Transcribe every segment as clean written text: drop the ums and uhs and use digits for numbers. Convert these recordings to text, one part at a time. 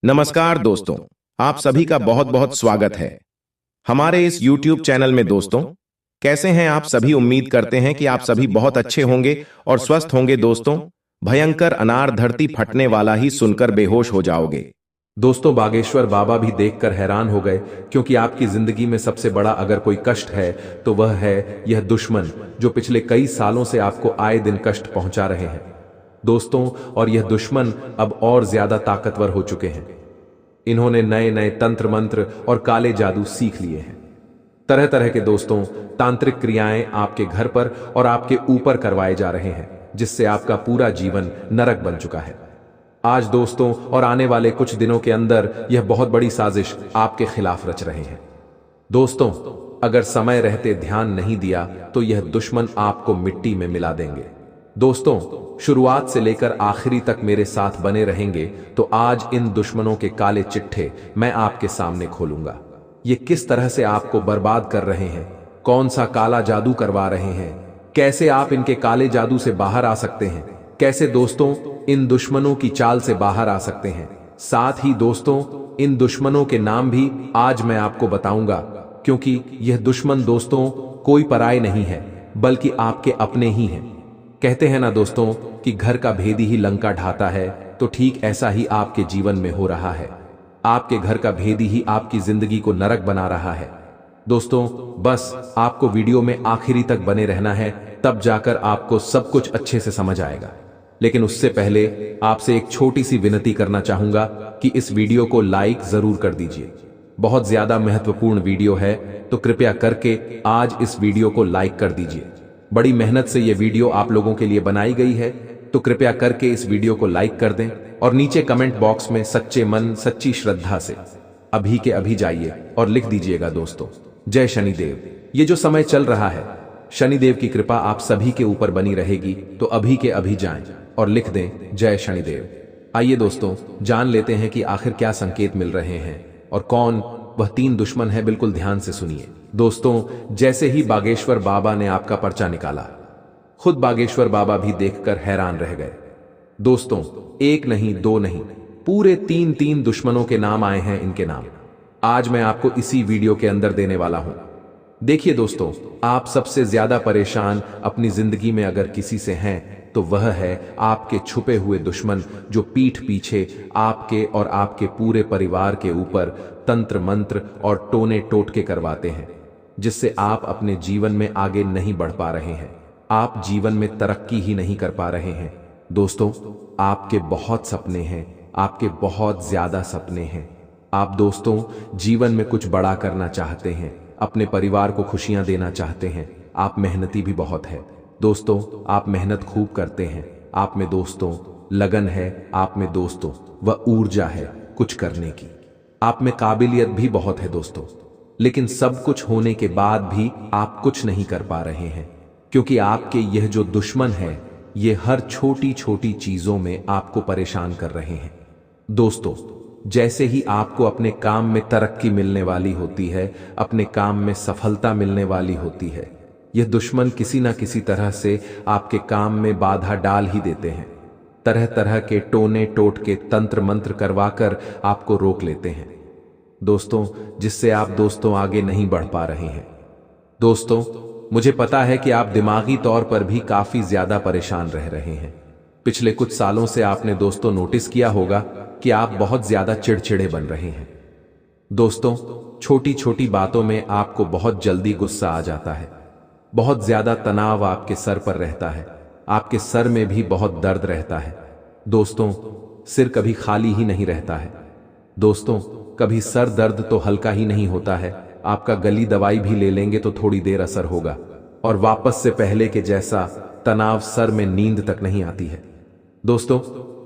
नमस्कार दोस्तों, आप सभी का बहुत बहुत स्वागत है हमारे इस YouTube चैनल में। दोस्तों, कैसे हैं आप सभी? उम्मीद करते हैं कि आप सभी बहुत अच्छे होंगे और स्वस्थ होंगे। दोस्तों, भयंकर अनार धरती फटने वाला ही सुनकर बेहोश हो जाओगे। दोस्तों, बागेश्वर बाबा भी देखकर हैरान हो गए, क्योंकि आपकी जिंदगी में सबसे बड़ा अगर कोई कष्ट है तो वह है यह दुश्मन, जो पिछले कई सालों से आपको आए दिन कष्ट पहुंचा रहे हैं दोस्तों। और यह दुश्मन अब और ज्यादा ताकतवर हो चुके हैं। इन्होंने नए नए तंत्र मंत्र और काले जादू सीख लिए हैं। तरह तरह के दोस्तों तांत्रिक क्रियाएं आपके घर पर और आपके ऊपर करवाए जा रहे हैं, जिससे आपका पूरा जीवन नरक बन चुका है। आज दोस्तों और आने वाले कुछ दिनों के अंदर यह बहुत बड़ी साजिश आपके खिलाफ रच रहे हैं। दोस्तों, अगर समय रहते ध्यान नहीं दिया तो यह दुश्मन आपको मिट्टी में मिला देंगे। दोस्तों, शुरुआत से लेकर आखिरी तक मेरे साथ बने रहेंगे तो आज इन दुश्मनों के काले चिट्ठे मैं आपके सामने खोलूंगा। ये किस तरह से आपको बर्बाद कर रहे हैं, कौन सा काला जादू करवा रहे हैं, कैसे आप इनके काले जादू से बाहर आ सकते हैं, कैसे दोस्तों इन दुश्मनों की चाल से बाहर आ सकते हैं। साथ ही दोस्तों, इन दुश्मनों के नाम भी आज मैं आपको बताऊंगा, क्योंकि यह दुश्मन दोस्तों कोई पराये नहीं है, बल्कि आपके अपने ही हैं। कहते हैं ना दोस्तों कि घर का भेदी ही लंका ढाता है, तो ठीक ऐसा ही आपके जीवन में हो रहा है। आपके घर का भेदी ही आपकी जिंदगी को नरक बना रहा है। दोस्तों, बस आपको वीडियो में आखिरी तक बने रहना है, तब जाकर आपको सब कुछ अच्छे से समझ आएगा। लेकिन उससे पहले आपसे एक छोटी सी विनती करना चाहूंगा कि इस वीडियो को लाइक जरूर कर दीजिए। बहुत ज्यादा महत्वपूर्ण वीडियो है, तो कृपया करके आज इस वीडियो को लाइक कर दीजिए। बड़ी मेहनत से यह वीडियो आप लोगों के लिए बनाई गई है, तो कृपया करके इस वीडियो को लाइक कर दें और नीचे कमेंट बॉक्स में सच्चे मन सच्ची श्रद्धा से अभी के अभी जाइए और लिख दीजिएगा दोस्तों, जय शनिदेव। ये जो समय चल रहा है, शनिदेव की कृपा आप सभी के ऊपर बनी रहेगी, तो अभी के अभी जाएं और लिख दें जय शनिदेव। आइए दोस्तों, जान लेते हैं कि आखिर क्या संकेत मिल रहे हैं और कौन वह 3 दुश्मन है। बिल्कुल ध्यान से सुनिए दोस्तों। जैसे ही बागेश्वर बाबा ने आपका पर्चा निकाला, खुद बागेश्वर बाबा भी देखकर हैरान रह गए। दोस्तों, एक नहीं, 2 नहीं, पूरे 3 दुश्मनों के नाम आए हैं। इनके नाम आज मैं आपको इसी वीडियो के अंदर देने वाला हूं। देखिए दोस्तों, आप सबसे ज्यादा परेशान अपनी जिंदगी में अगर किसी से हैं तो वह है आपके छुपे हुए दुश्मन, जो पीठ पीछे आपके और आपके पूरे परिवार के ऊपर तंत्र मंत्र और टोने टोटके करवाते हैं, जिससे आप अपने जीवन में आगे नहीं बढ़ पा रहे हैं। आप जीवन में तरक्की ही नहीं कर पा रहे हैं। दोस्तों, आपके बहुत सपने हैं, आपके बहुत ज्यादा सपने हैं। आप दोस्तों जीवन में कुछ बड़ा करना चाहते हैं, अपने परिवार को खुशियां देना चाहते हैं। आप मेहनती भी बहुत है दोस्तों, आप मेहनत खूब करते हैं। आप में दोस्तों लगन है, आप में दोस्तों वह ऊर्जा है कुछ करने की। आप में काबिलियत भी बहुत है दोस्तों, लेकिन सब कुछ होने के बाद भी आप कुछ नहीं कर पा रहे हैं, क्योंकि आपके यह जो दुश्मन है, ये हर छोटी छोटी चीजों में आपको परेशान कर रहे हैं। दोस्तों, जैसे ही आपको अपने काम में तरक्की मिलने वाली होती है, अपने काम में सफलता मिलने वाली होती है, यह दुश्मन किसी ना किसी तरह से आपके काम में बाधा डाल ही देते हैं। तरह तरह के टोने टोटके तंत्र मंत्र करवाकर आपको रोक लेते हैं दोस्तों, जिससे आप दोस्तों आगे नहीं बढ़ पा रहे हैं। दोस्तों, मुझे पता है कि आप दिमागी तौर पर भी काफी ज्यादा परेशान रह रहे हैं। पिछले कुछ सालों से आपने दोस्तों नोटिस किया होगा कि आप बहुत ज्यादा चिड़चिड़े बन रहे हैं। दोस्तों, छोटी छोटी बातों में आपको बहुत जल्दी गुस्सा आ जाता है। बहुत ज्यादा तनाव आपके सर पर रहता है। आपके सर में भी बहुत दर्द रहता है। दोस्तों, सिर कभी खाली ही नहीं रहता है। दोस्तों, कभी सर दर्द तो हल्का ही नहीं होता है। आपका गली दवाई भी ले लेंगे तो थोड़ी देर असर होगा, और वापस से पहले के जैसा तनाव, सर में नींद तक नहीं आती है। दोस्तों,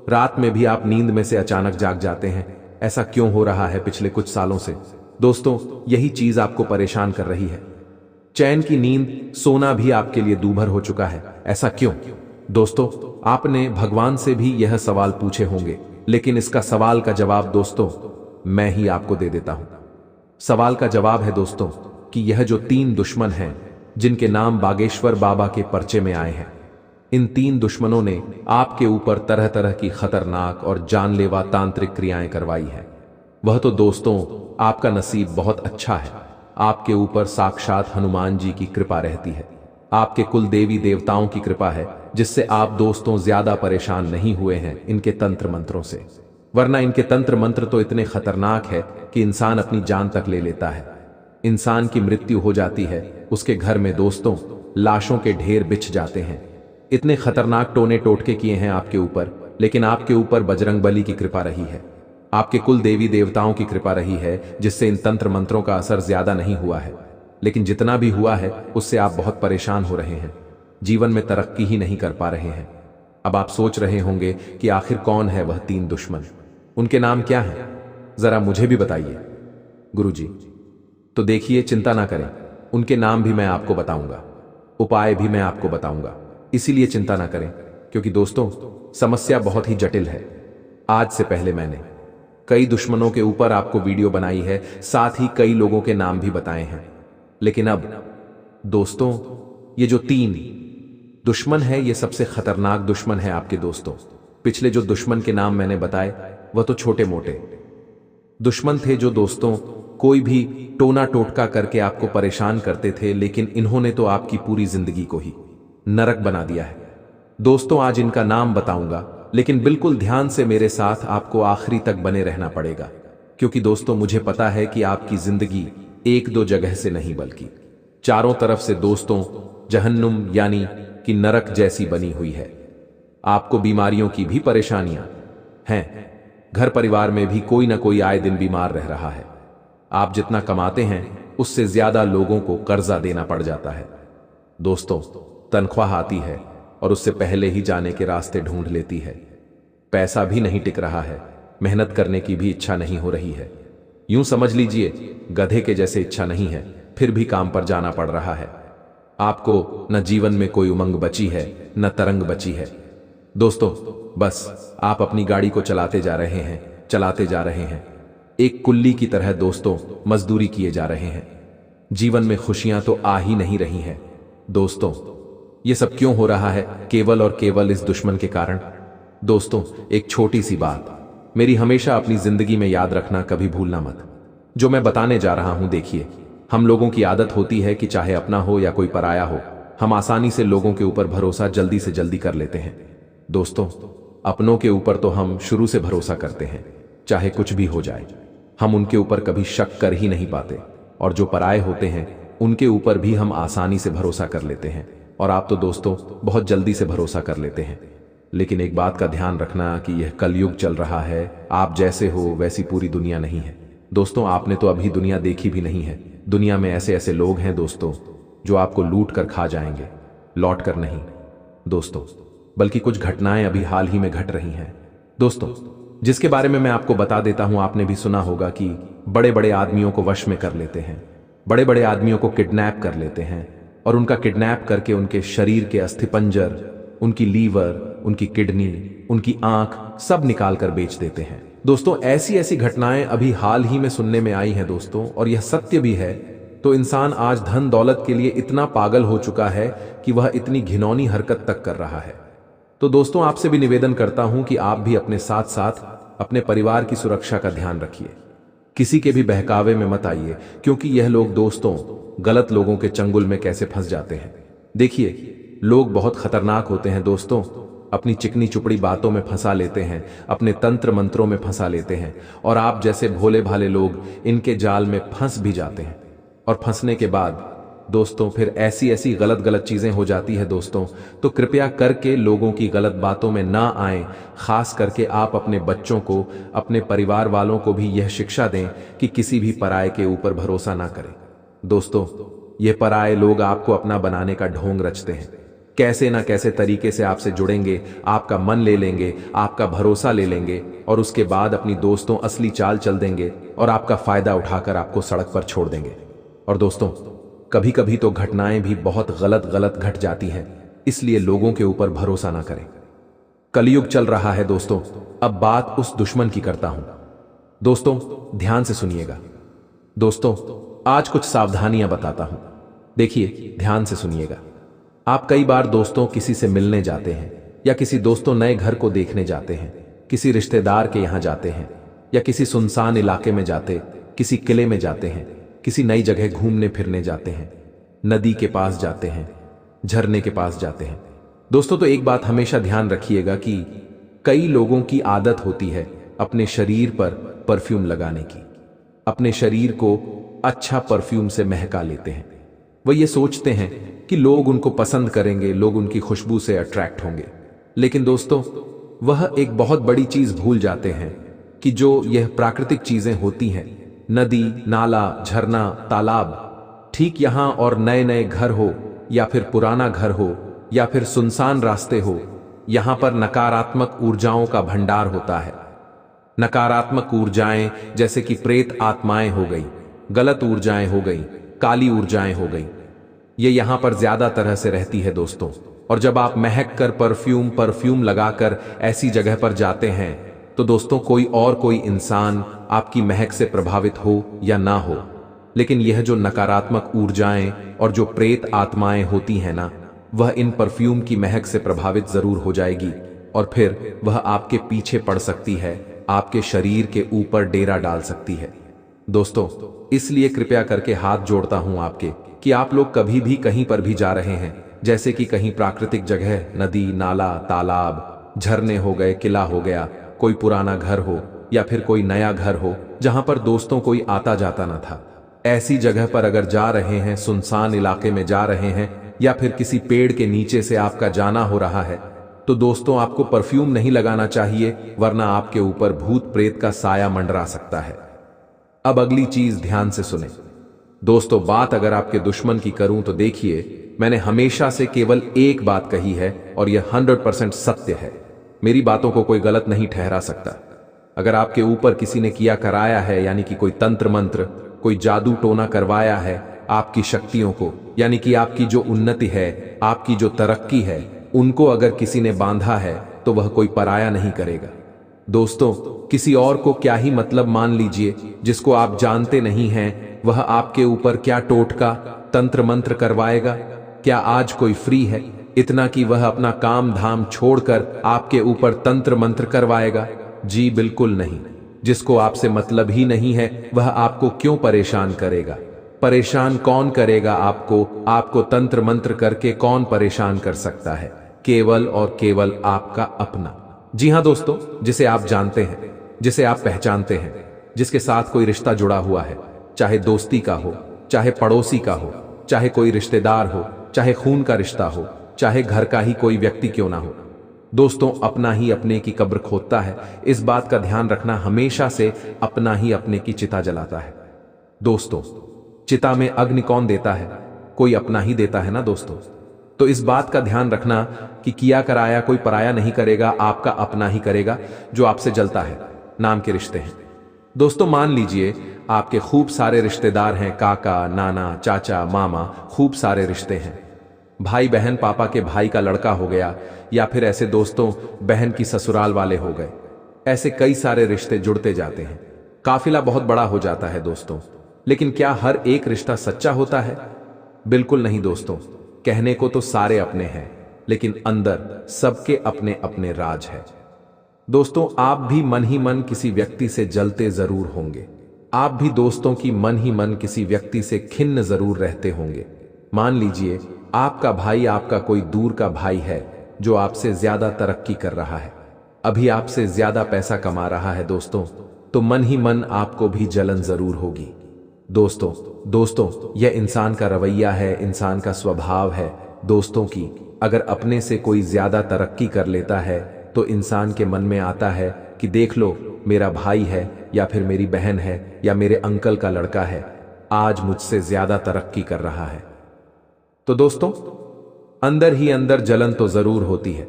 रात में भी आप नींद में से अचानक जाग जाते हैं। ऐसा क्यों हो रहा है पिछले कुछ सालों से? दोस्तों, यही चीज आपको परेशान कर रही है। चैन की नींद, सोना भी आपके लिए दूभर हो चुका है। ऐसा क्यों? दोस्तों, आपने भगवान से भी यह सवाल पूछे होंगे, लेकिन इसका सवाल का जवाब दोस्तों मैं ही आपको दे देता हूं। सवाल का जवाब है दोस्तों कि यह जो 3 दुश्मन हैं, जिनके नाम बागेश्वर बाबा के पर्चे में आए हैं, इन 3 दुश्मनों ने आपके ऊपर तरह तरह की खतरनाक और जानलेवा तांत्रिक क्रियाएं करवाई है। वह तो दोस्तों आपका नसीब बहुत अच्छा है, आपके ऊपर साक्षात हनुमान जी की कृपा रहती है, आपके कुल देवी देवताओं की कृपा है, जिससे आप दोस्तों ज्यादा परेशान नहीं हुए हैं इनके तंत्र मंत्रों से। वरना इनके तंत्र मंत्र तो इतने खतरनाक है कि इंसान अपनी जान तक ले लेता है। इंसान की मृत्यु हो जाती है, उसके घर में दोस्तों लाशों के ढेर बिछ जाते हैं। इतने खतरनाक टोने टोटके किए हैं आपके ऊपर, लेकिन आपके ऊपर बजरंगबली की कृपा रही है, आपके कुल देवी देवताओं की कृपा रही है, जिससे इन तंत्र मंत्रों का असर ज्यादा नहीं हुआ है। लेकिन जितना भी हुआ है उससे आप बहुत परेशान हो रहे हैं, जीवन में तरक्की ही नहीं कर पा रहे हैं। अब आप सोच रहे होंगे कि आखिर कौन है वह 3 दुश्मन, उनके नाम क्या हैं? जरा मुझे भी बताइए गुरुजी। तो देखिए, चिंता ना करें, उनके नाम भी मैं आपको बताऊंगा, उपाय भी मैं आपको बताऊंगा, इसीलिए चिंता ना करें, क्योंकि दोस्तों समस्या बहुत ही जटिल है। आज से पहले मैंने कई दुश्मनों के ऊपर आपको वीडियो बनाई है, साथ ही कई लोगों के नाम भी बताए हैं। लेकिन अब दोस्तों ये जो 3 दुश्मन है, ये सबसे खतरनाक दुश्मन है आपके दोस्तों। पिछले जो दुश्मन के नाम मैंने बताए वह तो छोटे मोटे दुश्मन थे, जो दोस्तों कोई भी टोना टोटका करके आपको परेशान करते थे, लेकिन इन्होंने तो आपकी पूरी जिंदगी को ही नरक बना दिया है। दोस्तों आज इनका नाम बताऊंगा, लेकिन बिल्कुल ध्यान से मेरे साथ आपको आखिरी तक बने रहना पड़ेगा, क्योंकि दोस्तों मुझे पता है कि आपकी जिंदगी 1-2 जगह से नहीं बल्कि चारों तरफ से दोस्तों जहन्नुम यानी कि नरक जैसी बनी हुई है। आपको बीमारियों की भी परेशानियां हैं, घर परिवार में भी कोई ना कोई आए दिन बीमार रह रहा है। आप जितना कमाते हैं उससे ज्यादा लोगों को कर्जा देना पड़ जाता है। दोस्तों तनख्वाह आती है और उससे पहले ही जाने के रास्ते ढूंढ लेती है। पैसा भी नहीं टिक रहा है, मेहनत करने की भी इच्छा नहीं हो रही है। यूं समझ लीजिए गधे के जैसे इच्छा नहीं है, फिर भी काम पर जाना पड़ रहा है। आपको न जीवन में कोई उमंग बची है, न तरंग बची है। दोस्तों बस आप अपनी गाड़ी को चलाते जा रहे हैं, एक कुल्ली की तरह दोस्तों मजदूरी किए जा रहे हैं। जीवन में खुशियां तो आ ही नहीं रही हैं। दोस्तों ये सब क्यों हो रहा है? केवल और केवल इस दुश्मन के कारण। दोस्तों एक छोटी सी बात मेरी हमेशा अपनी जिंदगी में याद रखना, कभी भूलना मत। जो मैं बताने जा रहा हूं, देखिए हम लोगों की आदत होती है कि चाहे अपना हो या कोई पराया हो, हम आसानी से लोगों के ऊपर भरोसा जल्दी से जल्दी कर लेते हैं। दोस्तों अपनों के ऊपर तो हम शुरू से भरोसा करते हैं, चाहे कुछ भी हो जाए, हम उनके ऊपर कभी शक कर ही नहीं पाते। और जो पराये होते हैं उनके ऊपर भी हम आसानी से भरोसा कर लेते हैं, और आप तो दोस्तों बहुत जल्दी से भरोसा कर लेते हैं। लेकिन एक बात का ध्यान रखना कि यह कलयुग चल रहा है, आप जैसे हो वैसी पूरी दुनिया नहीं है। दोस्तों आपने तो अभी दुनिया देखी भी नहीं है। दुनिया में ऐसे ऐसे लोग हैं दोस्तों जो आपको लूट कर खा जाएंगे, लौट कर नहीं दोस्तों, बल्कि कुछ घटनाएं अभी हाल ही में घट रही हैं दोस्तों, जिसके बारे में मैं आपको बता देता हूं। आपने भी सुना होगा कि बड़े बड़े आदमियों को वश में कर लेते हैं, बड़े बड़े आदमियों को किडनैप कर लेते हैं और उनका किडनैप करके उनके शरीर के अस्थिपंजर, उनकी लीवर, उनकी किडनी, उनकी आंख सब निकाल कर बेच देते हैं। दोस्तों ऐसी ऐसी घटनाएं अभी हाल ही में सुनने में आई हैं दोस्तों, और यह सत्य भी है। तो इंसान आज धन दौलत के लिए इतना पागल हो चुका है कि वह इतनी घिनौनी हरकत तक कर रहा है। तो दोस्तों आपसे भी निवेदन करता हूं कि आप भी अपने साथ साथ अपने परिवार की सुरक्षा का ध्यान रखिए, किसी के भी बहकावे में मत आइए, क्योंकि यह लोग दोस्तों गलत लोगों के चंगुल में कैसे फंस जाते हैं। देखिए लोग बहुत खतरनाक होते हैं दोस्तों, अपनी चिकनी चुपड़ी बातों में फंसा लेते हैं, अपने तंत्र मंत्रों में फंसा लेते हैं, और आप जैसे भोले भाले लोग इनके जाल में फंस भी जाते हैं। और फंसने के बाद दोस्तों फिर ऐसी ऐसी गलत गलत चीजें हो जाती है दोस्तों। तो कृपया करके लोगों की गलत बातों में ना आएं। खास करके आप अपने बच्चों को, अपने परिवार वालों को भी यह शिक्षा दें कि किसी भी पराये के ऊपर भरोसा ना करें। दोस्तों ये पराये लोग आपको अपना बनाने का ढोंग रचते हैं, कैसे ना कैसे तरीके से आपसे जुड़ेंगे, आपका मन ले लेंगे, आपका भरोसा ले लेंगे, और उसके बाद अपनी दोस्तों असली चाल चल देंगे और आपका फायदा उठाकर आपको सड़क पर छोड़ देंगे। और दोस्तों कभी कभी तो घटनाएं भी बहुत गलत घट जाती हैं, इसलिए लोगों के ऊपर भरोसा ना करें। कलयुग चल रहा है दोस्तों। अब बात उस दुश्मन की करता हूं। दोस्तों ध्यान से सुनिएगा। दोस्तों आज कुछ सावधानियां बताता हूं, देखिए ध्यान से सुनिएगा। आप कई बार दोस्तों किसी से मिलने जाते हैं, या किसी दोस्तों नए घर को देखने जाते हैं, किसी रिश्तेदार के यहाँ जाते हैं, या किसी सुनसान इलाके में जाते, किसी किले में जाते हैं, किसी नई जगह घूमने फिरने जाते हैं, नदी के पास जाते हैं, झरने के पास जाते हैं। दोस्तों, तो एक बात हमेशा ध्यान रखिएगा कि कई लोगों की आदत होती है अपने शरीर पर परफ्यूम लगाने की। अपने शरीर को अच्छा परफ्यूम से महका लेते हैं। वह ये सोचते हैं कि लोग उनको पसंद करेंगे, लोग उनकी खुशबू से अट्रैक्ट होंगे। लेकिन दोस्तों, वह एक बहुत बड़ी चीज भूल जाते हैं कि जो यह प्राकृतिक चीजें होती हैं, नदी, नाला, झरना, तालाब, ठीक यहां और नए नए घर हो या फिर पुराना घर हो या फिर सुनसान रास्ते हो, यहां पर नकारात्मक ऊर्जाओं का भंडार होता है। नकारात्मक ऊर्जाएं जैसे कि प्रेत आत्माएं हो गई, गलत ऊर्जाएं हो गई, काली ऊर्जाएं हो गई, ये यहां पर ज्यादा तरह से रहती है दोस्तों। और जब आप महक कर परफ्यूम लगाकर ऐसी जगह पर जाते हैं तो दोस्तों, कोई इंसान आपकी महक से प्रभावित हो या ना हो, लेकिन यह जो नकारात्मक ऊर्जाएं और जो प्रेत आत्माएं होती हैं ना, वह इन परफ्यूम की महक से प्रभावित जरूर हो जाएगी और फिर वह आपके पीछे पड़ सकती है, आपके शरीर के ऊपर डेरा डाल सकती है। दोस्तों, इसलिए कृपया करके हाथ जोड़ता हूं आपके कि आप लोग कभी भी कहीं पर भी जा रहे हैं, जैसे कि कहीं प्राकृतिक जगह, नदी, नाला, तालाब, झरने हो गए, किला हो गया, कोई पुराना घर हो या फिर कोई नया घर हो जहां पर दोस्तों कोई आता जाता ना था, ऐसी जगह पर अगर जा रहे हैं, सुनसान इलाके में जा रहे हैं या फिर किसी पेड़ के नीचे से आपका जाना हो रहा है, तो दोस्तों आपको परफ्यूम नहीं लगाना चाहिए, वरना आपके ऊपर भूत प्रेत का साया मंडरा सकता है। अब अगली चीज ध्यान से सुने दोस्तों। बात अगर आपके दुश्मन की करूं तो देखिए, मैंने हमेशा से केवल एक बात कही है और यह 100% सत्य है। मेरी बातों को कोई गलत नहीं ठहरा सकता। अगर आपके ऊपर किसी ने किया कराया है, यानी कि कोई तंत्र मंत्र, कोई जादू टोना करवाया है आपकी शक्तियों को, यानी कि आपकी जो उन्नति है, आपकी जो तरक्की है, उनको अगर किसी ने बांधा है तो वह कोई पराया नहीं करेगा। दोस्तों, किसी और को क्या ही मतलब मान लीजिए, जिसको आप जानते नहीं हैं, वह आपके ऊपर क्या टोटका तंत्र मंत्र करवाएगा। क्या आज कोई फ्री है इतना कि वह अपना काम धाम छोड़कर आपके ऊपर तंत्र मंत्र करवाएगा? जी बिल्कुल नहीं। जिसको आपसे मतलब ही नहीं है वह आपको क्यों परेशान करेगा? परेशान कौन करेगा आपको? आपको तंत्र मंत्र करके कौन परेशान कर सकता है? केवल और केवल आपका अपना। जी हां दोस्तों, जिसे आप जानते हैं, जिसे आप पहचानते हैं, जिसके साथ कोई रिश्ता जुड़ा हुआ है, चाहे दोस्ती का हो, चाहे पड़ोसी का हो, चाहे कोई रिश्तेदार हो, चाहे खून का रिश्ता हो, चाहे घर का ही कोई व्यक्ति क्यों ना हो। दोस्तों, अपना ही अपने की कब्र खोदता है, इस बात का ध्यान रखना। हमेशा से अपना ही अपने की चिता जलाता है। दोस्तों, चिता में अग्नि कौन देता है? कोई अपना ही देता है ना दोस्तों। तो इस बात का ध्यान रखना कि किया कराया कोई पराया नहीं करेगा, आपका अपना ही करेगा जो आपसे जलता है। नाम के रिश्ते हैं दोस्तों। मान लीजिए आपके खूब सारे रिश्तेदार हैं, काका, नाना, चाचा, मामा, खूब सारे रिश्ते हैं। भाई बहन, पापा के भाई का लड़का हो गया, या फिर ऐसे दोस्तों बहन की ससुराल वाले हो गए। ऐसे कई सारे रिश्ते जुड़ते जाते हैं, काफिला बहुत बड़ा हो जाता है दोस्तों। लेकिन क्या हर एक रिश्ता सच्चा होता है? बिल्कुल नहीं दोस्तों। कहने को तो सारे अपने हैं, लेकिन अंदर सबके अपने अपने राज है। दोस्तों, आप भी मन ही मन किसी व्यक्ति से जलते जरूर होंगे। आप भी दोस्तों की मन ही मन किसी व्यक्ति से खिन्न जरूर रहते होंगे। मान लीजिए आपका भाई, आपका कोई दूर का भाई है जो आपसे ज्यादा तरक्की कर रहा है, अभी आपसे ज्यादा पैसा कमा रहा है दोस्तों, तो मन ही मन आपको भी जलन जरूर होगी। दोस्तों, यह इंसान का रवैया है, इंसान का स्वभाव है दोस्तों की। अगर अपने से कोई ज्यादा तरक्की कर लेता है तो इंसान के मन में आता है कि देख लो, मेरा भाई है या फिर मेरी बहन है या मेरे अंकल का लड़का है, आज मुझसे ज्यादा तरक्की कर रहा है। तो दोस्तों, अंदर ही अंदर जलन तो जरूर होती है,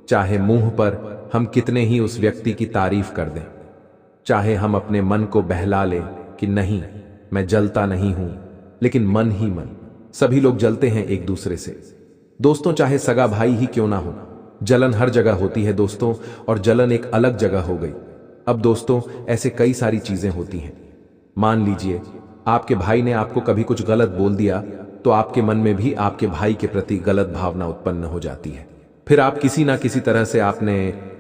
चाहे मुंह पर हम कितने ही उस व्यक्ति की तारीफ कर दें, चाहे हम अपने मन को बहला लें कि नहीं मैं जलता नहीं हूं, लेकिन मन ही मन सभी लोग जलते हैं एक दूसरे से। दोस्तों, चाहे सगा भाई ही क्यों ना हो, जलन हर जगह होती है दोस्तों, और जलन एक अलग जगह हो गई। अब दोस्तों, ऐसे कई सारी चीजें होती हैं। मान लीजिए आपके भाई ने आपको कभी कुछ गलत बोल दिया, तो आपके मन में भी आपके भाई के प्रति गलत भावना उत्पन्न हो जाती है। फिर आप किसी ना किसी तरह से आपने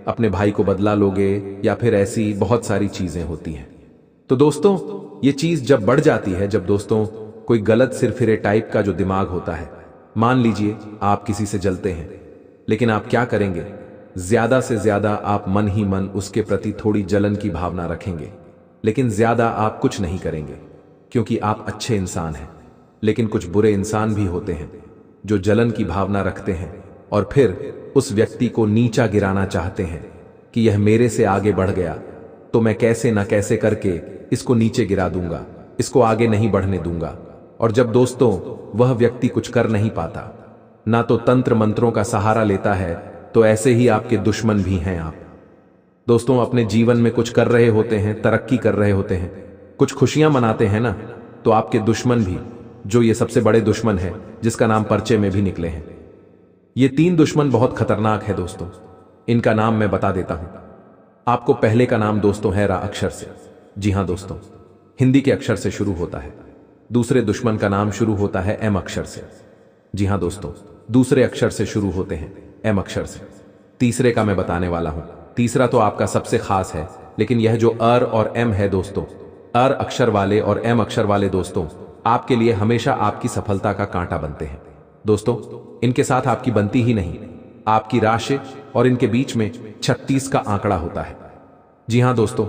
अपने भाई को बदला लोगे, या फिर ऐसी बहुत सारी चीजें होती हैं। तो दोस्तों, ये चीज जब बढ़ जाती है, जब दोस्तों कोई गलत सिरफिरे टाइप का जो दिमाग होता है, मान लीजिए आप किसी से जलते हैं, लेकिन आप क्या करेंगे, ज्यादा से ज्यादा आप मन ही मन उसके प्रति थोड़ी जलन की भावना रखेंगे, लेकिन ज्यादा आप कुछ नहीं करेंगे, क्योंकि आप अच्छे इंसान हैं। लेकिन कुछ बुरे इंसान भी होते हैं जो जलन की भावना रखते हैं और फिर उस व्यक्ति को नीचा गिराना चाहते हैं कि यह मेरे से आगे बढ़ गया तो मैं कैसे ना कैसे करके इसको नीचे गिरा दूंगा, इसको आगे नहीं बढ़ने दूंगा। और जब दोस्तों वह व्यक्ति कुछ कर नहीं पाता, ना तो तंत्र मंत्रों का सहारा लेता है, तो ऐसे ही आपके दुश्मन भी हैं आप। दोस्तों, अपने जीवन में कुछ कर रहे होते हैं, तरक्की कर रहे होते हैं, कुछ खुशियां मनाते हैं ना, तो आपके दुश्मन भी, जो ये सबसे बड़े दुश्मन है जिसका नाम पर्चे में भी निकले हैं, ये 3 दुश्मन बहुत खतरनाक है दोस्तों। इनका नाम मैं बता देता हूं आपको। पहले का नाम दोस्तों है रा अक्षर से। जी हां दोस्तों, हिंदी के अक्षर से शुरू होता है। दूसरे दुश्मन का नाम शुरू होता है एम अक्षर से। जी हां दोस्तों, दूसरे अक्षर से शुरू होते हैं एम अक्षर से। तीसरे का मैं बताने वाला हूं। तीसरा तो आपका सबसे खास है, लेकिन यह जो अर और एम है दोस्तों, अर अक्षर वाले और एम अक्षर वाले दोस्तों आपके लिए हमेशा आपकी सफलता का कांटा बनते हैं। दोस्तों, इनके साथ आपकी बनती ही नहीं, आपकी राशि और इनके बीच में 36 का आंकड़ा होता है। जी हां दोस्तों,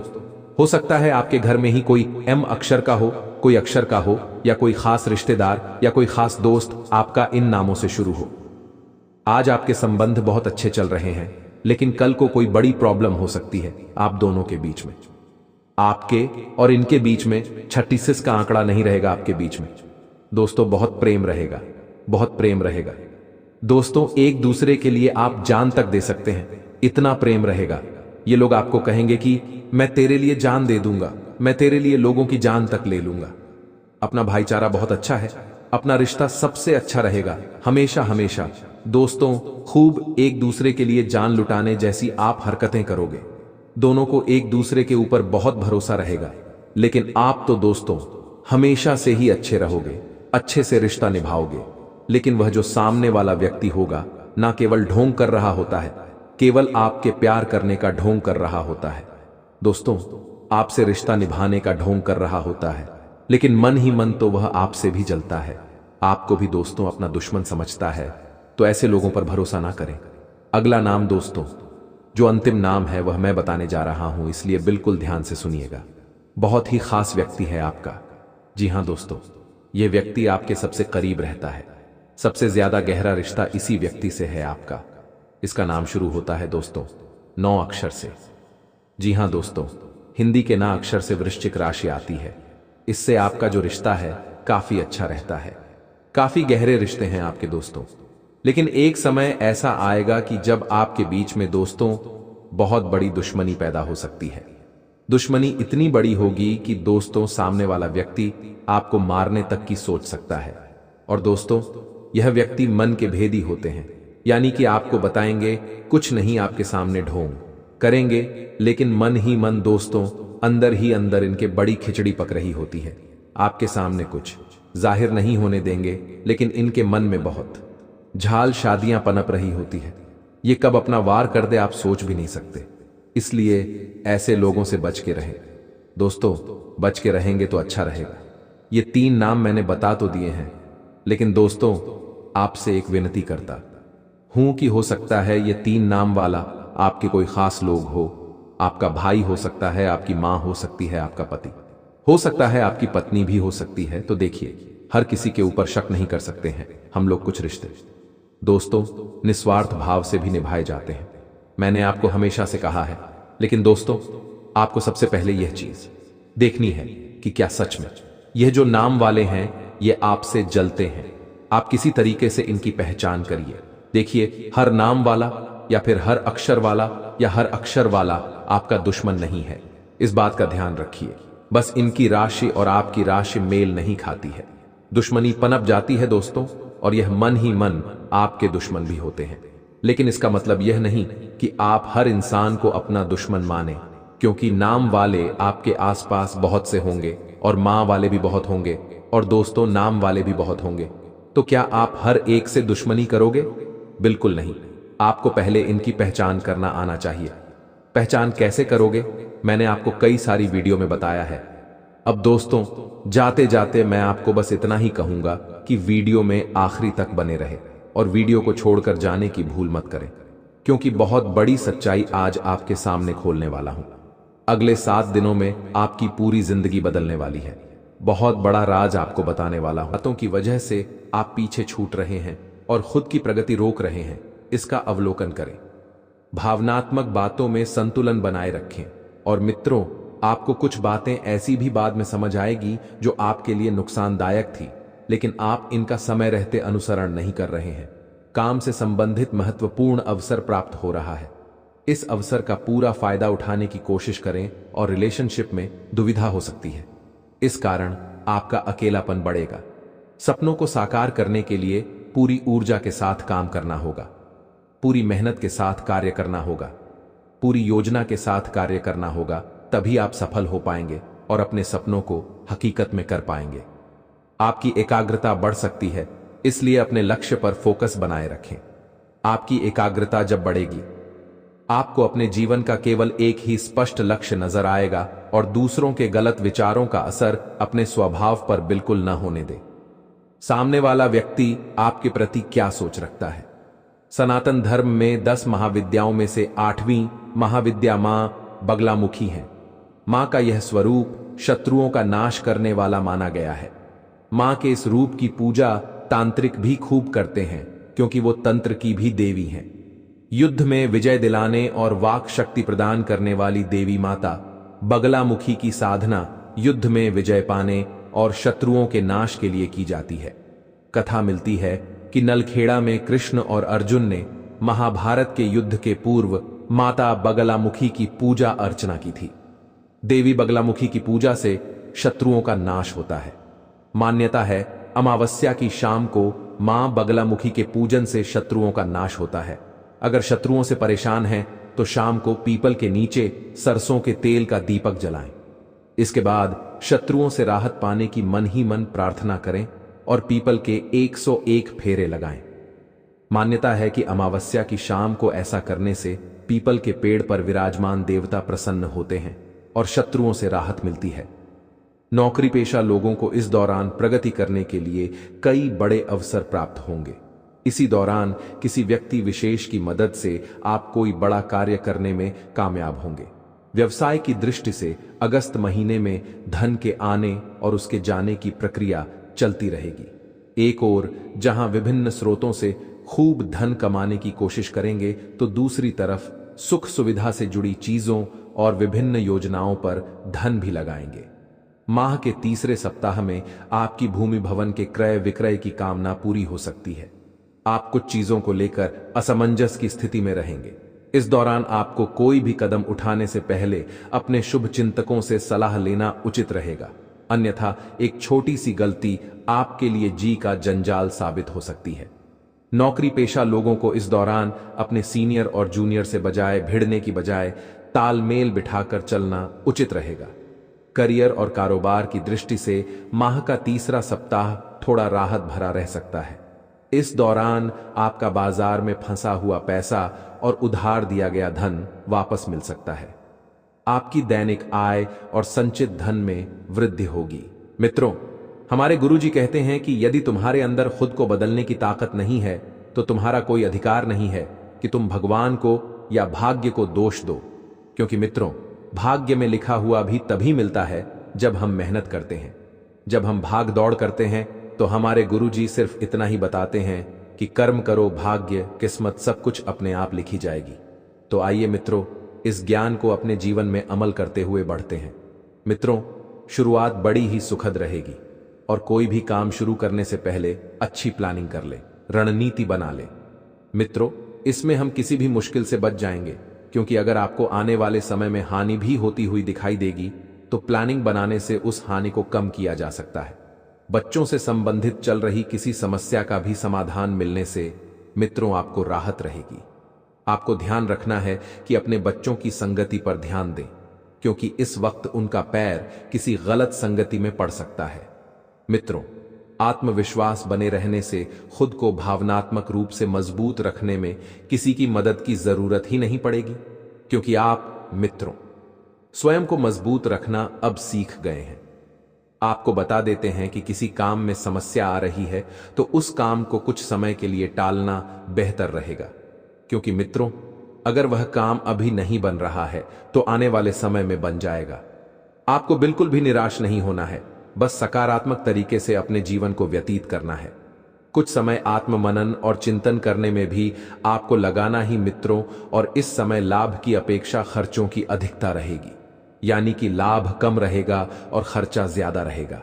हो सकता है आपके घर में ही कोई एम अक्षर का हो, कोई अक्षर का हो, या कोई खास रिश्तेदार या कोई खास दोस्त आपका इन नामों से शुरू हो। आज आपके संबंध बहुत अच्छे चल रहे हैं, लेकिन कल को कोई बड़ी प्रॉब्लम हो सकती है आप दोनों के बीच में। आपके और इनके बीच में 36 का आंकड़ा नहीं रहेगा आपके बीच में। दोस्तों, बहुत प्रेम रहेगा, बहुत प्रेम रहेगा। दोस्तों, एक दूसरे के लिए आप जान तक दे सकते हैं, इतना प्रेम रहेगा। ये लोग आपको कहेंगे कि मैं तेरे लिए जान दे दूंगा, मैं तेरे लिए लोगों की जान तक ले लूंगा। अपना भाईचारा बहुत अच्छा है, अपना रिश्ता सबसे अच्छा रहेगा हमेशा हमेशा। दोस्तों, खूब एक दूसरे के लिए जान लुटाने जैसी आप हरकतें करोगे। दोनों को एक दूसरे के ऊपर बहुत भरोसा रहेगा, लेकिन आप तो दोस्तों हमेशा से ही अच्छे रहोगे, अच्छे से रिश्ता निभाओगे। लेकिन वह जो सामने वाला व्यक्ति होगा, ना केवल ढोंग कर रहा होता है, केवल आपके प्यार करने का ढोंग कर रहा होता है। दोस्तों, आपसे रिश्ता निभाने का ढोंग कर रहा होता है, लेकिन मन ही मन तो वह आपसे भी जलता है, आपको भी दोस्तों अपना दुश्मन समझता है। तो ऐसे लोगों पर भरोसा ना करें। अगला नाम दोस्तों, जो अंतिम नाम है, वह मैं बताने जा रहा हूं, इसलिए बिल्कुल ध्यान से सुनिएगा। बहुत ही खास व्यक्ति है आपका। जी हां दोस्तों, यह व्यक्ति आपके सबसे करीब रहता है, सबसे ज्यादा गहरा रिश्ता इसी व्यक्ति से है आपका। इसका नाम शुरू होता है दोस्तों 9 अक्षर से। जी हां दोस्तों, हिंदी के ना अक्षर से वृश्चिक राशि आती है। इससे आपका जो रिश्ता है काफी अच्छा रहता है, काफी गहरे रिश्ते हैं आपके दोस्तों। लेकिन एक समय ऐसा आएगा कि जब आपके बीच में दोस्तों बहुत बड़ी दुश्मनी पैदा हो सकती है। दुश्मनी इतनी बड़ी होगी कि दोस्तों सामने वाला व्यक्ति आपको मारने तक की सोच सकता है। और दोस्तों, यह व्यक्ति मन के भेदी होते हैं, यानी कि आपको बताएंगे कुछ नहीं, आपके सामने ढोंग करेंगे, लेकिन मन ही मन दोस्तों अंदर ही अंदर इनके बड़ी खिचड़ी पक रही होती है। आपके सामने कुछ जाहिर नहीं होने देंगे, लेकिन इनके मन में बहुत झाल शादियां पनप रही होती है। ये कब अपना वार कर दे आप सोच भी नहीं सकते। इसलिए ऐसे लोगों से बच के रहें दोस्तों, बच के रहेंगे तो अच्छा रहेगा। ये 3 नाम मैंने बता तो दिए हैं, लेकिन दोस्तों आपसे एक विनती करता हूं कि हो सकता है ये 3 नाम वाला आपके कोई खास लोग हो। आपका भाई हो सकता है, आपकी मां हो सकती है, आपका पति हो सकता है, आपकी पत्नी भी हो सकती है। तो देखिए, हर किसी के ऊपर शक नहीं कर सकते हैं हम लोग। कुछ रिश्ते दोस्तों निस्वार्थ भाव से भी निभाए जाते हैं, मैंने आपको हमेशा से कहा है। लेकिन दोस्तों, आपको सबसे पहले यह चीज देखनी है कि क्या सच में यह जो नाम वाले हैं ये आपसे जलते हैं। आप किसी तरीके से इनकी पहचान करिए। देखिए, हर नाम वाला या फिर हर अक्षर वाला या हर अक्षर वाला आपका दुश्मन नहीं है, इस बात का ध्यान रखिए। बस इनकी राशि और आपकी राशि मेल नहीं खाती है, दुश्मनी पनप जाती है दोस्तों, और यह मन ही मन आपके दुश्मन भी होते हैं। लेकिन इसका मतलब यह नहीं कि आप हर इंसान को अपना दुश्मन माने, क्योंकि नाम वाले आपके आसपास बहुत से होंगे और मां वाले भी बहुत होंगे और दोस्तों नाम वाले भी बहुत होंगे। तो क्या आप हर एक से दुश्मनी करोगे? बिल्कुल नहीं। आपको पहले इनकी पहचान करना आना चाहिए। पहचान कैसे करोगे, मैंने आपको कई सारी वीडियो में बताया है। अब दोस्तों, जाते जाते मैं आपको बस इतना ही कहूंगा कि वीडियो में आखिरी तक बने रहे और वीडियो को छोड़कर जाने की भूल मत करें, क्योंकि बहुत बड़ी सच्चाई आज आपके सामने खोलने वाला हूं। अगले 7 दिनों में आपकी पूरी जिंदगी बदलने वाली है। बहुत बड़ा राज आपको बताने वाला हूं। बातों की वजह से आप पीछे छूट रहे हैं और खुद की प्रगति रोक रहे हैं, इसका अवलोकन करें। भावनात्मक बातों में संतुलन बनाए रखें। और मित्रों, आपको कुछ बातें ऐसी भी बाद में समझ आएगी जो आपके लिए नुकसानदायक थी, लेकिन आप इनका समय रहते अनुसरण नहीं कर रहे हैं। काम से संबंधित महत्वपूर्ण अवसर प्राप्त हो रहा है। इस अवसर का पूरा फायदा उठाने की कोशिश करें और रिलेशनशिप में दुविधा हो सकती है। इस कारण आपका अकेलापन बढ़ेगा। सपनों को साकार करने के लिए पूरी ऊर्जा के साथ काम करना होगा, पूरी मेहनत के साथ कार्य करना होगा, पूरी योजना के साथ कार्य करना होगा। तभी आप सफल हो पाएंगे और अपने सपनों को हकीकत में कर पाएंगे। आपकी एकाग्रता बढ़ सकती है, इसलिए अपने लक्ष्य पर फोकस बनाए रखें। आपकी एकाग्रता जब बढ़ेगी, आपको अपने जीवन का केवल एक ही स्पष्ट लक्ष्य नजर आएगा और दूसरों के गलत विचारों का असर अपने स्वभाव पर बिल्कुल न होने दे। सामने वाला व्यक्ति आपके प्रति क्या सोच रखता है। सनातन धर्म में 10 महाविद्याओं में से 8वीं महाविद्या मां बगलामुखी है। मां का यह स्वरूप शत्रुओं का नाश करने वाला माना गया है। मां के इस रूप की पूजा तांत्रिक भी खूब करते हैं, क्योंकि वो तंत्र की भी देवी हैं। युद्ध में विजय दिलाने और वाक शक्ति प्रदान करने वाली देवी माता बगलामुखी की साधना युद्ध में विजय पाने और शत्रुओं के नाश के लिए की जाती है। कथा मिलती है कि नलखेड़ा में कृष्ण और अर्जुन ने महाभारत के युद्ध के पूर्व माता बगलामुखी की पूजा अर्चना की थी। देवी बगलामुखी की पूजा से शत्रुओं का नाश होता है। मान्यता है अमावस्या की शाम को मां बगलामुखी के पूजन से शत्रुओं का नाश होता है। अगर शत्रुओं से परेशान हैं तो शाम को पीपल के नीचे सरसों के तेल का दीपक जलाएं। इसके बाद शत्रुओं से राहत पाने की मन ही मन प्रार्थना करें और पीपल के 101 फेरे लगाएं। मान्यता है कि अमावस्या की शाम को ऐसा करने से पीपल के पेड़ पर विराजमान देवता प्रसन्न होते हैं और शत्रुओं से राहत मिलती है। नौकरी पेशा लोगों को इस दौरान प्रगति करने के लिए कई बड़े अवसर प्राप्त होंगे। इसी दौरान किसी व्यक्ति विशेष की मदद से आप कोई बड़ा कार्य करने में कामयाब होंगे। व्यवसाय की दृष्टि से अगस्त महीने में धन के आने और उसके जाने की प्रक्रिया चलती रहेगी। एक ओर जहां विभिन्न स्रोतों से खूब धन कमाने की कोशिश करेंगे, तो दूसरी तरफ सुख सुविधा से जुड़ी चीजों और विभिन्न योजनाओं पर धन भी लगाएंगे। माह के तीसरे सप्ताह में आपकी भूमि भवन के क्रय विक्रय की कामना पूरी हो सकती है। आप कुछ चीजों को लेकर असमंजस की स्थिति में रहेंगे। इस दौरान आपको कोई भी कदम उठाने से पहले अपने शुभ चिंतकों से सलाह लेना उचित रहेगा, अन्यथा एक छोटी सी गलती आपके लिए जी का जंजाल साबित हो सकती है। नौकरी पेशा लोगों को इस दौरान अपने सीनियर और जूनियर से भिड़ने की बजाय तालमेल बिठाकर चलना उचित रहेगा। करियर और कारोबार की दृष्टि से माह का तीसरा सप्ताह थोड़ा राहत भरा रह सकता है। इस दौरान आपका बाजार में फंसा हुआ पैसा और उधार दिया गया धन वापस मिल सकता है। आपकी दैनिक आय और संचित धन में वृद्धि होगी। मित्रों, हमारे गुरुजी कहते हैं कि यदि तुम्हारे अंदर खुद को बदलने की ताकत नहीं है, तो तुम्हारा कोई अधिकार नहीं है कि तुम भगवान को या भाग्य को दोष दो, क्योंकि मित्रों, भाग्य में लिखा हुआ भी तभी मिलता है जब हम मेहनत करते हैं। जब हम भाग दौड़ करते हैं तो हमारे गुरुजी सिर्फ इतना ही बताते हैं कि कर्म करो, भाग्य, किस्मत सब कुछ अपने आप लिखी जाएगी। तो आइए मित्रों, इस ज्ञान को अपने जीवन में अमल करते हुए बढ़ते हैं। मित्रों, शुरुआत बड़ी ही सुखद रहेगी और कोई भी काम शुरू करने से पहले अच्छी प्लानिंग कर ले, रणनीति बना ले। मित्रों, इसमें हम किसी भी मुश्किल से बच जाएंगे, क्योंकि अगर आपको आने वाले समय में हानि भी होती हुई दिखाई देगी तो प्लानिंग बनाने से उस हानि को कम किया जा सकता है। बच्चों से संबंधित चल रही किसी समस्या का भी समाधान मिलने से मित्रों आपको राहत रहेगी। आपको ध्यान रखना है कि अपने बच्चों की संगति पर ध्यान दें, क्योंकि इस वक्त उनका पैर किसी गलत संगति में पड़ सकता है। मित्रों, आत्मविश्वास बने रहने से खुद को भावनात्मक रूप से मजबूत रखने में किसी की मदद की जरूरत ही नहीं पड़ेगी, क्योंकि आप मित्रों स्वयं को मजबूत रखना अब सीख गए हैं। आपको बता देते हैं कि किसी काम में समस्या आ रही है तो उस काम को कुछ समय के लिए टालना बेहतर रहेगा, क्योंकि मित्रों अगर वह काम अभी नहीं बन रहा है तो आने वाले समय में बन जाएगा। आपको बिल्कुल भी निराश नहीं होना है, बस सकारात्मक तरीके से अपने जीवन को व्यतीत करना है। कुछ समय आत्ममनन और चिंतन करने में भी आपको लगाना ही मित्रों, और इस समय लाभ की अपेक्षा खर्चों की अधिकता रहेगी, यानी कि लाभ कम रहेगा और खर्चा ज्यादा रहेगा,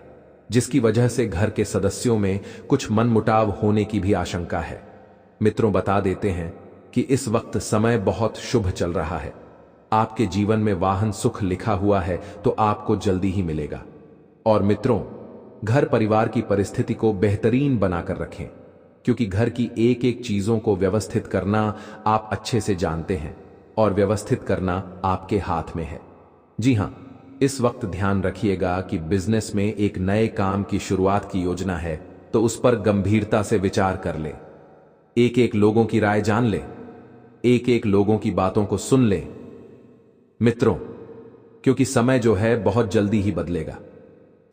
जिसकी वजह से घर के सदस्यों में कुछ मनमुटाव होने की भी आशंका है। मित्रों बता देते हैं कि इस वक्त समय बहुत शुभ चल रहा है। आपके जीवन में वाहन सुख लिखा हुआ है तो आपको जल्दी ही मिलेगा। और मित्रों घर परिवार की परिस्थिति को बेहतरीन बनाकर रखें, क्योंकि घर की एक एक चीजों को व्यवस्थित करना आप अच्छे से जानते हैं और व्यवस्थित करना आपके हाथ में है। जी हां, इस वक्त ध्यान रखिएगा कि बिजनेस में एक नए काम की शुरुआत की योजना है तो उस पर गंभीरता से विचार कर ले। एक एक लोगों की राय जान ले, एक एक लोगों की बातों को सुन ले मित्रों, क्योंकि समय जो है बहुत जल्दी ही बदलेगा।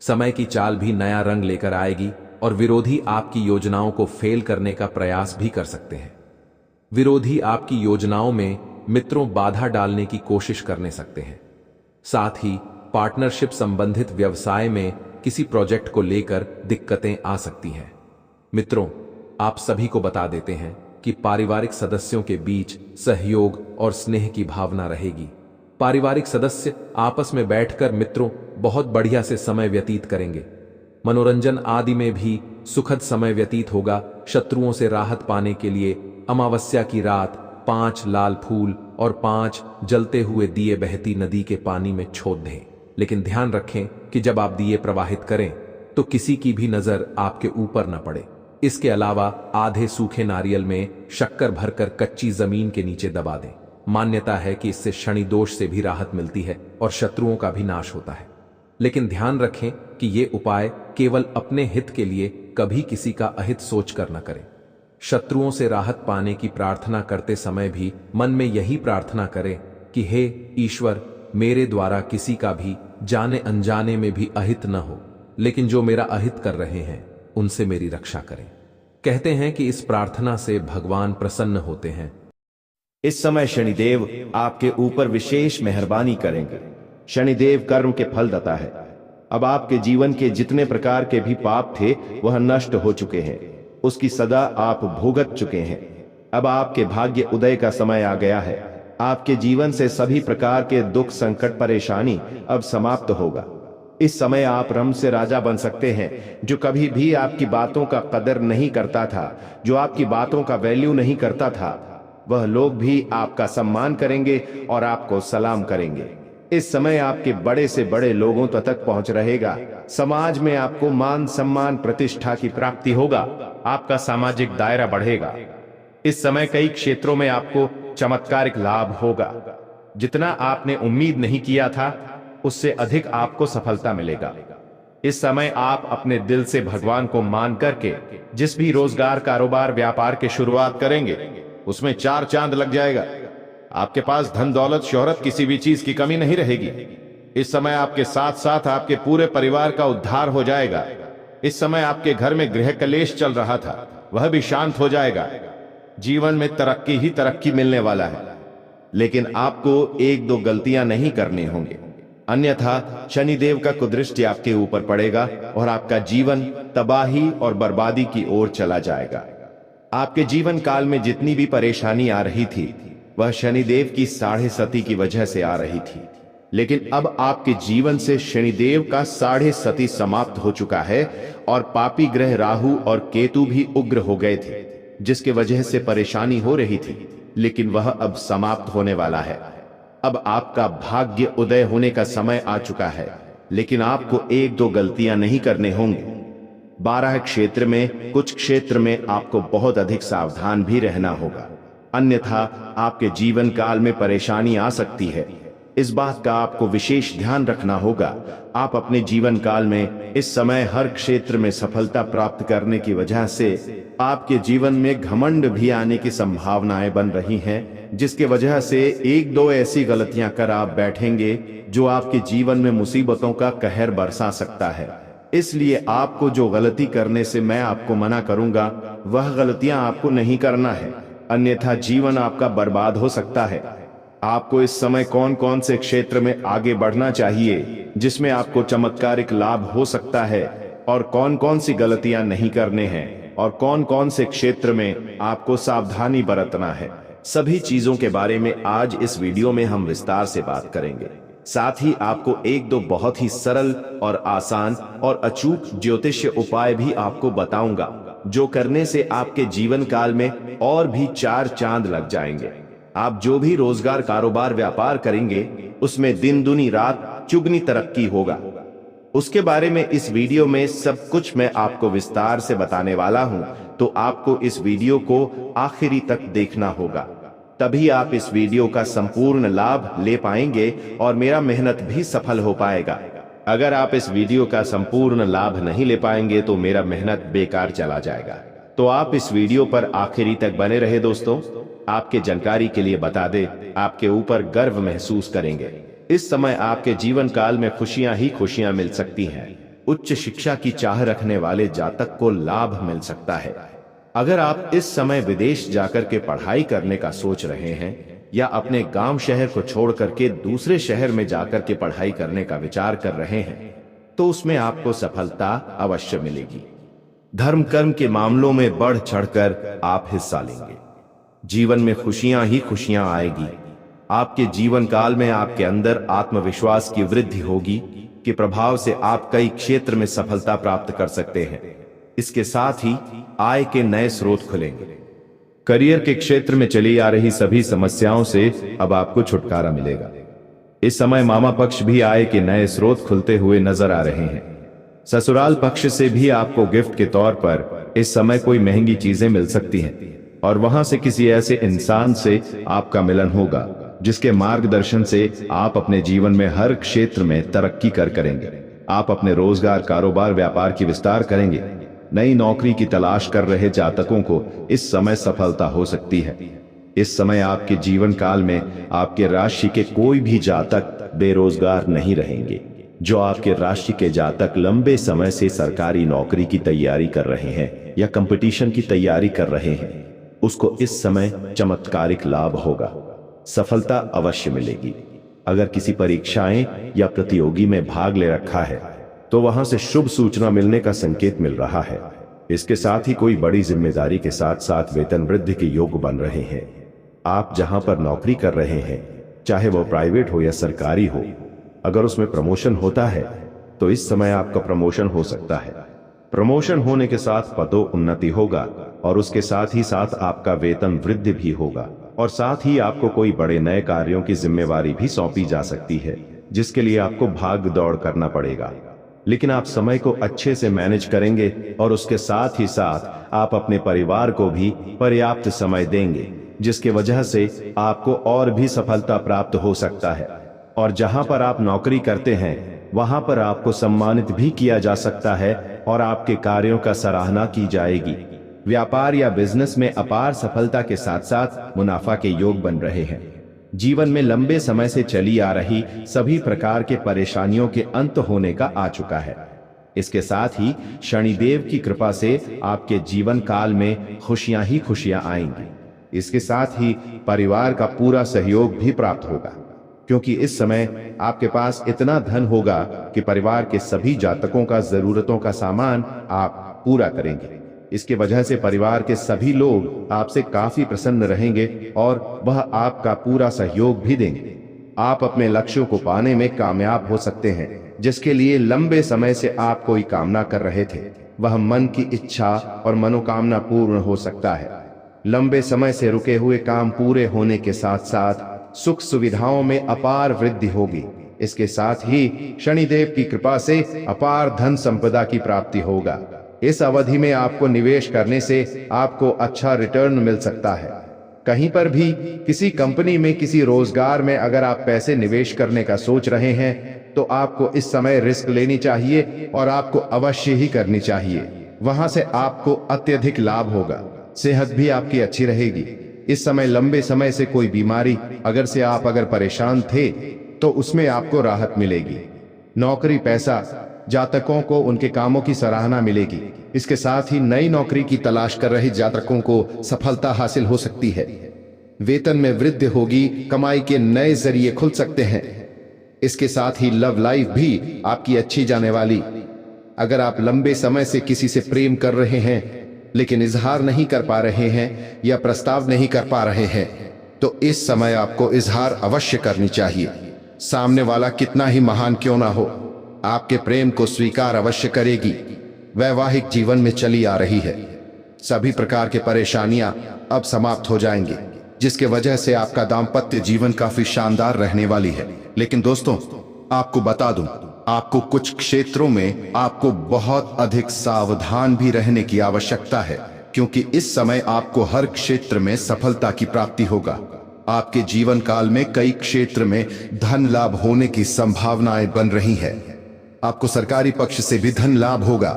समय की चाल भी नया रंग लेकर आएगी और विरोधी आपकी योजनाओं को फेल करने का प्रयास भी कर सकते हैं। विरोधी आपकी योजनाओं में मित्रों बाधा डालने की कोशिश करने सकते हैं। साथ ही पार्टनरशिप संबंधित व्यवसाय में किसी प्रोजेक्ट को लेकर दिक्कतें आ सकती हैं। मित्रों आप सभी को बता देते हैं कि पारिवारिक सदस्यों के बीच सहयोग और स्नेह की भावना रहेगी। पारिवारिक सदस्य आपस में बैठकर मित्रों बहुत बढ़िया से समय व्यतीत करेंगे। मनोरंजन आदि में भी सुखद समय व्यतीत होगा। शत्रुओं से राहत पाने के लिए अमावस्या की रात 5 लाल फूल और 5 जलते हुए दिए बहती नदी के पानी में छोड़ दें, लेकिन ध्यान रखें कि जब आप दिए प्रवाहित करें तो किसी की भी नजर आपके ऊपर न पड़े। इसके अलावा आधे सूखे नारियल में शक्कर भरकर कच्ची जमीन के नीचे दबा दें। मान्यता है कि इससे शनि दोष से भी राहत मिलती है और शत्रुओं का भी नाश होता है। लेकिन ध्यान रखें कि ये उपाय केवल अपने हित के लिए, कभी किसी का अहित सोचकर न करें। शत्रुओं से राहत पाने की प्रार्थना करते समय भी मन में यही प्रार्थना करें कि हे ईश्वर, मेरे द्वारा किसी का भी जाने अनजाने में भी अहित न हो, लेकिन जो मेरा अहित कर रहे हैं उनसे मेरी रक्षा करें। कहते हैं कि इस प्रार्थना से भगवान प्रसन्न होते हैं। इस समय शनिदेव आपके ऊपर विशेष मेहरबानी करेंगे। शनिदेव कर्म के फलदाता है। अब आपके जीवन के जितने प्रकार के भी पाप थे वह नष्ट हो चुके हैं, उसकी सदा आप भुगत चुके हैं। अब आपके भाग्य उदय का समय आ गया है। आपके जीवन से सभी प्रकार के दुख, संकट, परेशानी अब समाप्त होगा। इस समय आप रम से राजा बन सकते हैं। जो कभी भी आपकी बातों का कदर नहीं करता था, जो आपकी बातों का वैल्यू नहीं करता था, वह लोग भी आपका सम्मान करेंगे और आपको सलाम करेंगे। इस समय आपके बड़े से बड़े लोगों तक पहुंच रहेगा। समाज में आपको मान, सम्मान, प्रतिष्ठा की प्राप्ति होगा। आपका सामाजिक दायरा बढ़ेगा। इस समय कई क्षेत्रों में आपको चमत्कारिक लाभ होगा। जितना आपने उम्मीद नहीं किया था उससे अधिक आपको सफलता मिलेगा। इस समय आप अपने दिल से भगवान को मान करके जिस भी रोजगार, कारोबार, व्यापार की शुरुआत करेंगे उसमें 4 चांद लग जाएगा। आपके पास धन, दौलत, शोहरत, किसी भी चीज की कमी नहीं रहेगी। इस समय आपके साथ साथ आपके पूरे परिवार का उद्धार हो जाएगा। इस समय आपके घर में गृह कलेश चल रहा था, वह भी शांत हो जाएगा। जीवन में तरक्की ही तरक्की मिलने वाला है, लेकिन आपको 1-2 गलतियां नहीं करनी होंगी, अन्यथा शनिदेव का कुदृष्टि आपके ऊपर पड़ेगा और आपका जीवन तबाही और बर्बादी की ओर चला जाएगा। आपके जीवन काल में जितनी भी परेशानी आ रही थी वह शनिदेव की 6.5 की वजह से आ रही थी, लेकिन अब आपके जीवन से शनिदेव का 6.5 समाप्त हो चुका है और पापी ग्रह राहु और केतु भी उग्र हो गए थे, जिसके वजह से परेशानी हो रही थी, लेकिन वह अब समाप्त होने वाला है। अब आपका भाग्य उदय होने का समय आ चुका है, लेकिन आपको 1-2 गलतियां नहीं करने होंगी। 12 क्षेत्र में कुछ क्षेत्र में आपको बहुत अधिक सावधान भी रहना होगा, अन्यथा आपके जीवन काल में परेशानी आ सकती है। इस बात का आपको विशेष ध्यान रखना होगा। आप अपने जीवन काल में इस समय हर क्षेत्र में सफलता प्राप्त करने की वजह से आपके जीवन में घमंड भी आने की संभावनाएं बन रही हैं, जिसके वजह से एक दो ऐसी गलतियां कर आप बैठेंगे जो आपके जीवन में मुसीबतों का कहर बरसा सकता है। इसलिए आपको जो गलती करने से मैं आपको मना करूंगा, वह गलतियां आपको नहीं करना है, अन्यथा जीवन आपका बर्बाद हो सकता है। आपको इस समय कौन कौन से क्षेत्र में आगे बढ़ना चाहिए जिसमें आपको चमत्कारिक लाभ हो सकता है, और कौन कौन सी गलतियां नहीं करने हैं, और कौन कौन से क्षेत्र में आपको सावधानी बरतना है, सभी चीजों के बारे में आज इस वीडियो में हम विस्तार से बात करेंगे। साथ ही आपको एक दो बहुत ही सरल और आसान और अचूक ज्योतिष उपाय भी आपको बताऊंगा, जो करने से आपके जीवन काल में और भी 4 चांद लग जाएंगे। आप जो भी रोजगार, कारोबार, व्यापार करेंगे उसमें दिन दुनी रात चुगनी तरक्की होगा। उसके बारे में इस वीडियो में सब कुछ मैं आपको विस्तार से बताने वाला हूं, तो आपको इस वीडियो को आखिरी तक देखना होगा, तभी आप इस वीडियो का संपूर्ण लाभ ले पाएंगे और मेरा मेहनत भी सफल हो पाएगा। अगर आप इस वीडियो का संपूर्ण लाभ नहीं ले पाएंगे तो मेरा मेहनत बेकार चला जाएगा। तो आप इस वीडियो पर आखिरी तक बने रहे दोस्तों। आपके जानकारी के लिए बता दे, आपके ऊपर गर्व महसूस करेंगे। इस समय आपके जीवन काल में खुशियां ही खुशियां मिल सकती हैं। उच्च शिक्षा की चाह रखने वाले जातक को लाभ मिल सकता है। अगर आप इस समय विदेश जाकर के पढ़ाई करने का सोच रहे हैं या अपने गांव शहर को छोड़ करके दूसरे शहर में जाकर के पढ़ाई करने का विचार कर रहे हैं, तो उसमें आपको सफलता अवश्य मिलेगी। धर्म कर्म के मामलों में बढ़ चढ़कर आप हिस्सा लेंगे। जीवन में खुशियां ही खुशियां आएगी। आपके जीवन काल में आपके अंदर आत्मविश्वास की वृद्धि होगी कि प्रभाव से आप कई क्षेत्र में सफलता प्राप्त कर सकते हैं। इसके साथ ही आय के नए स्रोत खुलेंगे। करियर के क्षेत्र में चली आ रही सभी समस्याओं से अब आपको छुटकारा मिलेगा। इस समय मामा पक्ष भी आय के नए स्रोत खुलते हुए नजर आ रहे हैं। ससुराल पक्ष से भी आपको गिफ्ट के तौर पर इस समय कोई महंगी चीजें मिल सकती हैं, और वहां से किसी ऐसे इंसान से आपका मिलन होगा जिसके मार्गदर्शन से आप अपने जीवन में हर क्षेत्र में तरक्की करेंगे। आप अपने रोजगार, कारोबार, व्यापार की विस्तार करेंगे। नई नौकरी की तलाश कर रहे जातकों को इस समय सफलता हो सकती है। इस समय आपके जीवन काल में आपके राशि के कोई भी जातक बेरोजगार नहीं रहेंगे। जो आपके राशि के जातक लंबे समय से सरकारी नौकरी की तैयारी कर रहे हैं या कंपटीशन की तैयारी कर रहे हैं, उसको इस समय चमत्कारिक लाभ होगा। सफलता अवश्य मिलेगी। अगर किसी परीक्षाएं या प्रतियोगी में भाग ले रखा है तो वहां से शुभ सूचना मिलने का संकेत मिल रहा है। इसके साथ ही कोई बड़ी जिम्मेदारी के साथ साथ वेतन वृद्धि के योग बन रहे हैं। आप जहां पर नौकरी कर रहे हैं, चाहे वो प्राइवेट हो या सरकारी हो, अगर उसमें प्रमोशन होता है तो इस समय आपका प्रमोशन हो सकता है। प्रमोशन होने के साथ पदोन्नति होगा और उसके साथ ही साथ आपका वेतन वृद्धि भी होगा, और साथ ही आपको कोई बड़े नए कार्यों की जिम्मेवारी भी सौंपी जा सकती है, जिसके लिए आपको भाग दौड़ करना पड़ेगा। लेकिन आप समय को अच्छे से मैनेज करेंगे और उसके साथ ही साथ आप अपने परिवार को भी पर्याप्त समय देंगे, जिसके वजह से आपको और भी सफलता प्राप्त हो सकता है। और जहां पर आप नौकरी करते हैं वहां पर आपको सम्मानित भी किया जा सकता है और आपके कार्यों का सराहना की जाएगी। व्यापार या बिजनेस में अपार सफलता के साथ साथ मुनाफा के योग बन रहे हैं। जीवन में लंबे समय से चली आ रही सभी प्रकार के परेशानियों के अंत होने का आ चुका है। इसके साथ ही शनिदेव की कृपा से आपके जीवन काल में खुशियां ही खुशियां आएंगी। इसके साथ ही परिवार का पूरा सहयोग भी प्राप्त होगा, क्योंकि इस समय आपके पास इतना धन होगा कि परिवार के सभी जातकों का जरूरतों का सामान आप पूरा करेंगे। इसके वजह से परिवार के सभी लोग आपसे काफी प्रसन्न रहेंगे और वह आपका पूरा सहयोग भी देंगे। आप अपने लक्ष्यों को पाने में कामयाब हो सकते हैं, जिसके लिए लंबे समय से आप कोई कामना कर रहे थे, वह मन की इच्छा और मनोकामना पूर्ण हो सकता है। लंबे समय से रुके हुए काम पूरे होने के साथ साथ सुख सुविधाओं में अपार वृद्धि होगी। इसके साथ ही शनिदेव की कृपा से अपार धन संपदा की प्राप्ति होगा। इस अवधि में आपको निवेश करने से आपको अच्छा रिटर्न मिल सकता है। कहीं पर भी किसी कंपनी में किसी रोजगार में अगर आप पैसे निवेश करने का सोच रहे हैं तो आपको इस समय रिस्क लेनी चाहिए और आपको अवश्य ही करनी चाहिए। वहां से आपको अत्यधिक लाभ होगा। सेहत भी आपकी अच्छी रहेगी। इस समय लंबे समय से कोई बीमारी अगर परेशान थे तो उसमें आपको राहत मिलेगी। नौकरी पैसा, जातकों को उनके कामों की सराहना मिलेगी। इसके साथ ही नई नौकरी की तलाश कर रहे जातकों को सफलता हासिल हो सकती है। वेतन में वृद्धि होगी, कमाई के नए जरिए खुल सकते हैं। इसके साथ ही लव लाइफ भी आपकी अच्छी जाने वाली। अगर आप लंबे समय से किसी से प्रेम कर रहे हैं लेकिन इजहार नहीं कर पा रहे हैं या प्रस्ताव नहीं कर पा रहे हैं तो इस समय आपको इजहार अवश्य करनी चाहिए। सामने वाला कितना ही महान क्यों ना हो, आपके प्रेम को स्वीकार अवश्य करेगी। वैवाहिक जीवन में चली आ रही है सभी प्रकार के परेशानियां अब समाप्त हो जाएंगी, जिसके वजह से आपका दाम्पत्य जीवन काफी शानदार रहने वाली है। लेकिन दोस्तों, आपको बता दूं, आपको कुछ क्षेत्रों में आपको बहुत अधिक सावधान भी रहने की आवश्यकता है, क्योंकि इस समय आपको हर क्षेत्र में सफलता की प्राप्ति होगा। आपके जीवन काल में कई क्षेत्र में धन लाभ होने की संभावनाएं बन रही हैं। आपको सरकारी पक्ष से भी धन लाभ होगा।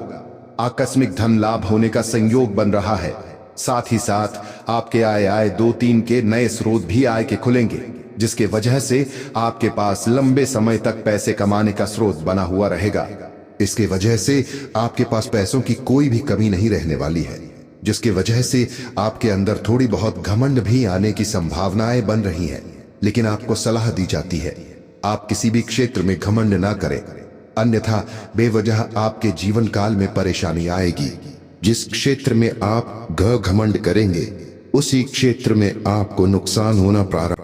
आकस्मिक धन लाभ होने का संयोग बन रहा है। साथ ही साथ आपके आय 2-3 के नए स्रोत भी आय के खुलेंगे, जिसके वजह से आपके पास लंबे समय तक पैसे कमाने का स्रोत बना हुआ रहेगा। इसके वजह से आपके पास पैसों की कोई भी कमी नहीं रहने वाली है, जिसके वजह से आपके अंदर थोड़ी बहुत घमंड भी आने की संभावनाएं बन रही हैं। लेकिन आपको सलाह दी जाती है, आप किसी भी क्षेत्र में घमंड ना करें, अन्यथा बेवजह आपके जीवन काल में परेशानी आएगी। जिस क्षेत्र में आप घमंड करेंगे उसी क्षेत्र में आपको नुकसान होना प्रारंभ